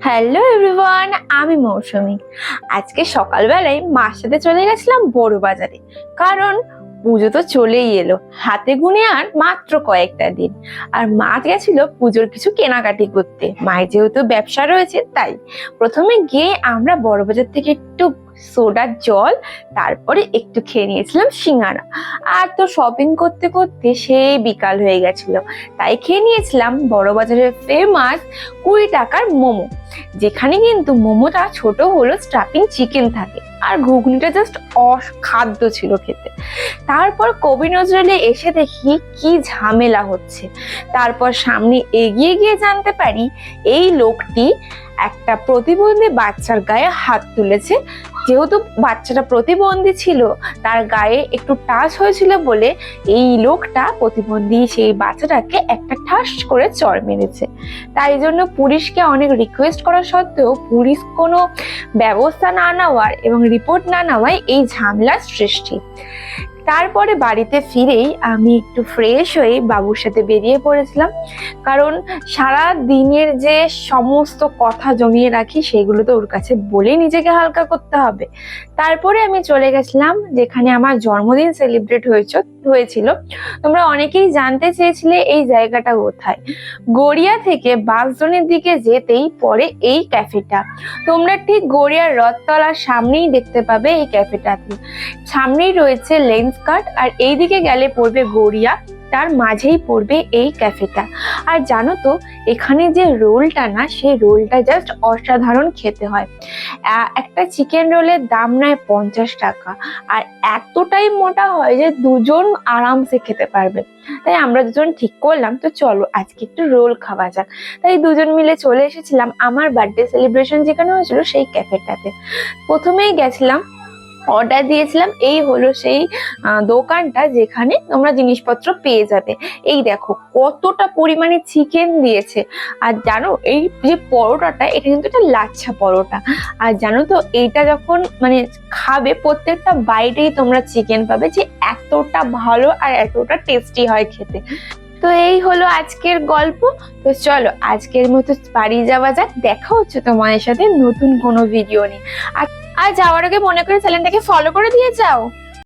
Hello everyone, আমি মৌসুমী। আজকে সকালবেলায় মার সাথে চলে গেছিলাম বড় বাজারে, কারণ পুজো তো চলেই এলো, হাতে গুনে আর মাত্র কয়েকটা দিন। আর মা গেছিল পুজোর কিছু কেনাকাটি করতে। মায়ের যেহেতু ব্যবসা রয়েছে, তাই প্রথমে গিয়ে আমরা বড় বাজার থেকে একটু সোডার জল, তারপরে একটু খেয়ে নিয়েছিলাম সিঙ্গারা। আর তো শপিং করতে করতে সেই বিকাল হয়ে গেছিল, তাই খেয়ে নিয়েছিলাম বড় বাজারের ফেমাস 20 টাকার মোমো, যেখানে কিন্তু মোমোটা ছোট হলো স্টাফিং চিকেন থাকে, আর ঘুগনিটা জাস্ট অখাদ্য ছিল খেতে। তারপর কবি নজরুলে এসে দেখি কি ঝামেলা হচ্ছে। তারপর সামনে এগিয়ে গিয়ে জানতে পারি এই লোকটি একটা প্রতিবন্ধী বাচ্চার গায়ে হাত তুলেছে। যেহেতু বাচ্চাটা প্রতিবন্ধী ছিল, তার গায়ে একটু টাচ হয়েছিল বলে এই লোকটা প্রতিবন্ধী সেই বাচ্চাটাকে একটা ঠাস করে চড় মেরেছে। তাই জন্য পুলিশকে অনেক রিকোয়েস্ট করা সত্ত্বেও পুলিশ কোনো ব্যবস্থা না নেওয়ার এবং রিপোর্ট না নেওয়ায় এই ঝামেলার সৃষ্টি। তারপরে বাড়িতে ফিরেই আমি একটু ফ্রেশ হয়ে বাবুর সাথে বেরিয়ে পড়েছিলাম, কারণ সারা দিনের যে সমস্ত কথা জমিয়ে রাখি সেগুলো তো ওর কাছে বলে নিজেকে হালকা করতে হবে। তারপরে আমি চলে গেছিলাম যেখানে আমার জন্মদিন সেলিব্রেট হয়েছিল। তোমরা অনেকেই জানতে চেয়েছিলে এই জায়গাটা কোথায়। গড়িয়া থেকে বাসজনের দিকে যেতেই পরে এই ক্যাফেটা। তোমরা ঠিক গড়িয়ার রথতলার সামনেই দেখতে পাবে এই ক্যাফেটাতে। সামনেই রয়েছে লেন্স কাট, আর এইদিকে গেলে পড়বে গড়িয়া, তার মাঝেই পড়বে এই ক্যাফেটা। আর জানো তো এখানে যে রোলটা না, সেই রোলটা জাস্ট অসাধারণ খেতে হয়। একটা চিকেন রোলের দাম নেয় 50 টাকা, আর এতটাই মোটা হয় যে দুজন আরামসে খেতে পারবে। তাই আমরা দুজন ঠিক করলাম তো চলো আজকে একটু রোল খাওয়া যাক। তাই দুজন মিলে চলে এসেছিলাম আমার বার্থডে সেলিব্রেশন যেখানে হয়েছিল সেই ক্যাফেটাতে। প্রথমেই গেছিলাম, অর্ডার দিয়েছিলাম। এই হলো সেই দোকানটা যেখানে তোমরা জিনিসপত্র পেয়ে যাবে। এই দেখো কতটা পরিমাণে চিকেন দিয়েছে। আর জানো এই যে পরোটাটা, এটা কিন্তু একটা লাচ্ছা পরোটা। আর জানো তো এইটা যখন মানে খাবে প্রত্যেকটা বাইটেই তোমরা চিকেন পাবে, যে এতটা ভালো আর এতটা টেস্টি হয় খেতে। তো এই হলো আজকের গল্প। তো চলো আজকের মতো বাড়ি যাওয়া যাক। দেখা হচ্ছে তোমাদের সাথে নতুন কোনো ভিডিও নিয়ে। আর যাওয়ার আগে মনে করে চ্যানেলটাকে ফলো করে দিয়ে যাও।